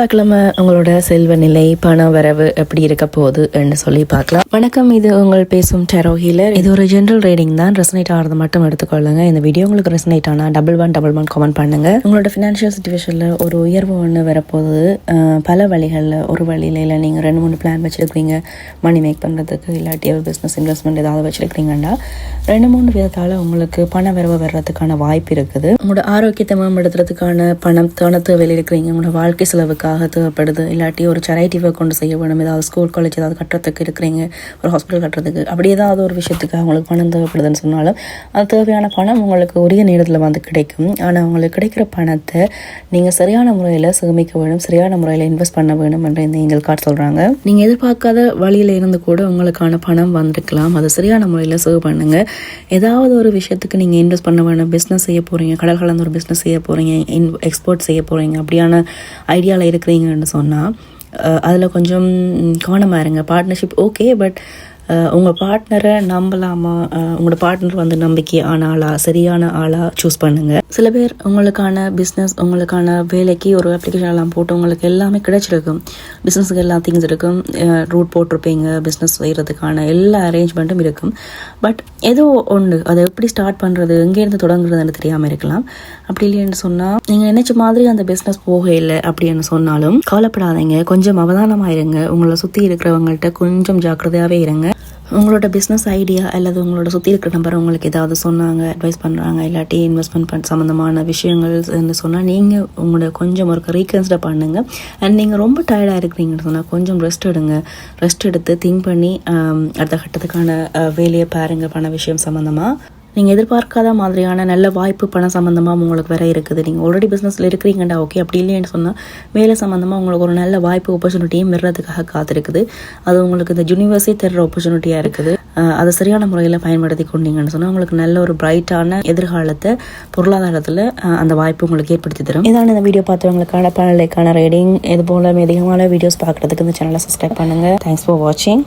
செவ்வாய்க்கிழமை உங்களோட செல்வ நிலை பண வரவு எப்படி இருக்க போகுது என்று சொல்லி பார்க்கலாம். வணக்கம், இது உங்கள் பேசும் டெரோ ஹீலர். இது ஒரு ஜென்ரல் ரீடிங் தான். ரெசனேட் ஆகிறது மட்டும் எடுத்துக்கொள்ளுங்க. இந்த வீடியோ உங்களுக்கு ரெசனேட் ஆனால் 1111 கமெண்ட் பண்ணுங்க. உங்களோட ஃபினான்ஷியல் சிச்சுவேஷன்ல ஒரு உயர்வு ஒன்று வரப்போகுது. பல வழிகளில் ஒரு வழியில இல்லை, நீங்கள் 2-3 பிளான் வச்சிருக்கீங்க மணி மேக் பண்ணுறதுக்கு, இல்லாட்டி ஒரு பிஸ்னஸ் இன்வெஸ்ட்மெண்ட் ஏதாவது வச்சிருக்கீங்கன்னா 2-3 விதத்தால் உங்களுக்கு பண வரவு வர்றதுக்கான வாய்ப்பு இருக்குது. உங்களோட ஆரோக்கியத்தை மேம்படுத்துறதுக்கான பணத்தான தேவையில் இருக்கிறீங்க. உங்களோட வாழ்க்கை செலவுக்காக தேவைப்படுது, இல்லாட்டி ஒரு சேரிட்டி ஒர்க் கொண்டு செய்ய வேணும், ஏதாவது ஸ்கூல் காலேஜ் ஏதாவது கட்டுறதுக்கு இருக்கிறீங்க, ஒரு ஹாஸ்பிட்டல் கட்டுறதுக்கு, அப்படி ஏதாவது ஒரு விஷயத்துக்காக உங்களுக்கு பணம் தேவைப்படுதுன்னு சொன்னாலும் அது தேவையான பணம் உங்களுக்கு உரிய நேரத்தில் வந்து கிடைக்கும். ஆனால் உங்களுக்கு கிடைக்கிற பணத்தை நீங்கள் சரியான முறையில் சேமிக்க வேணும், சரியான முறையில் இன்வெஸ்ட் பண்ண வேணும் என்று இந்த ஏஞ்சல் கார்டு சொல்கிறாங்க. நீங்கள் எதிர்பார்க்காத வழியில் இருந்து கூட உங்களுக்கான பணம் வந்திருக்கலாம். அதை சரியான முறையில் சேவ் பண்ணுங்க. ஏதாவது ஒரு விஷயத்துக்கு நீங்கள் இன்வெஸ்ட் பண்ண வேணும், பிஸ்னஸ் செய்ய போகிறீங்க, கடல் கலந்து ஒரு பிஸ்னஸ் செய்ய போகிறீங்க, எக்ஸ்போர்ட் செய்ய போகிறீங்க, அப்படியான ஐடியாவில் இருக்கிறீங்கன்னு சொன்னால் அதில் கொஞ்சம் கவனமாக இருங்க. பார்ட்னர்ஷிப் ஓகே, பட் உங்கள் பார்ட்னரை நம்பலாமா, உங்களோட பார்ட்னர் வந்து நம்பிக்கையான ஆளா, சரியான ஆளா சூஸ் பண்ணுங்கள். சில பேர் உங்களுக்கான பிஸ்னஸ், உங்களுக்கான வேலைக்கு ஒரு அப்ளிகேஷன் எல்லாம் போட்டு உங்களுக்கு எல்லாமே கிடைச்சிருக்கும், பிஸ்னஸுக்கு எல்லா திங்ஸ் இருக்கும், ரூட் போட்டிருப்பீங்க, பிஸ்னஸ் செய்கிறதுக்கான எல்லா அரேஞ்ச்மெண்ட்டும் இருக்கும். பட் ஏதோ ஒன்று அதை எப்படி ஸ்டார்ட் பண்ணுறது, எங்கேருந்து தொடங்குறதுன்னு தெரியாமல் இருக்கலாம். அப்படி இல்லைன்னு சொன்னால் நீங்கள் நினைச்ச மாதிரி அந்த பிஸ்னஸ் போக இல்லை அப்படின்னு சொன்னாலும் கவலைப்படாதீங்க. கொஞ்சம் அவதானமாக இருங்க. உங்களை சுற்றி இருக்கிறவங்கள்ட்ட கொஞ்சம் ஜாக்கிரதையாகவே இருங்க. உங்களோட பிஸ்னஸ் ஐடியா அல்லது உங்களோட சுற்றி இருக்கிற நம்பர் உங்களுக்கு ஏதாவது சொன்னாங்க, அட்வைஸ் பண்ணுறாங்க, இல்லாட்டி இன்வெஸ்ட்மெண்ட் சம்மந்தமான விஷயங்கள் சொன்னால் நீங்கள் உங்களோட கொஞ்சம் ஒரு ரீகன்சிடர் பண்ணுங்கள். அண்ட் நீங்கள் ரொம்ப டயர்டாக இருக்கிறீங்கன்னு சொன்னால் கொஞ்சம் ரெஸ்ட் எடுங்க. ரெஸ்ட் எடுத்து திங்க் பண்ணி அடுத்த கட்டத்துக்கான வேலையை பாருங்கள். பண விஷயம் சம்மந்தமாக நீங்கள் எதிர்பார்க்காத மாதிரியான நல்ல வாய்ப்பு பணம் சம்மந்தமாக உங்களுக்கு வேற இருக்குது. நீங்கள் ஆல்ரெடி பிஸ்னஸில் இருக்கிறீங்கடா, ஓகே, அப்படி இல்லைன்னு சொன்னால் வேலை சம்மந்தமாக உங்களுக்கு ஒரு நல்ல வாய்ப்பு ஆப்பர்ச்சுனிட்டியும் மிர்றதுக்காக காத்திருக்குது. அது உங்களுக்கு இந்த யூனிவர்ஸே தர்ற ஆப்பர்ச்சுனிட்டியாக இருக்குது. அதை சரியான முறையில் பயன்படுத்தி கொண்டீங்கன்னு சொன்னால் உங்களுக்கு நல்ல ஒரு பிரைட்டான எதிர்காலத்தை பொருளாதாரத்தில் அந்த வாய்ப்பு உங்களுக்கு ஏற்படுத்தி தரும். இதான இந்த வீடியோ பார்த்தவங்களுக்கான பணலைக்கான ரீடிங். இது போல அதிகமான வீடியோஸ் பார்க்குறதுக்கு இந்த சேனலை சப்ஸ்கிரைப் பண்ணுங்கள். தேங்க்ஸ் ஃபார் வாட்சிங்.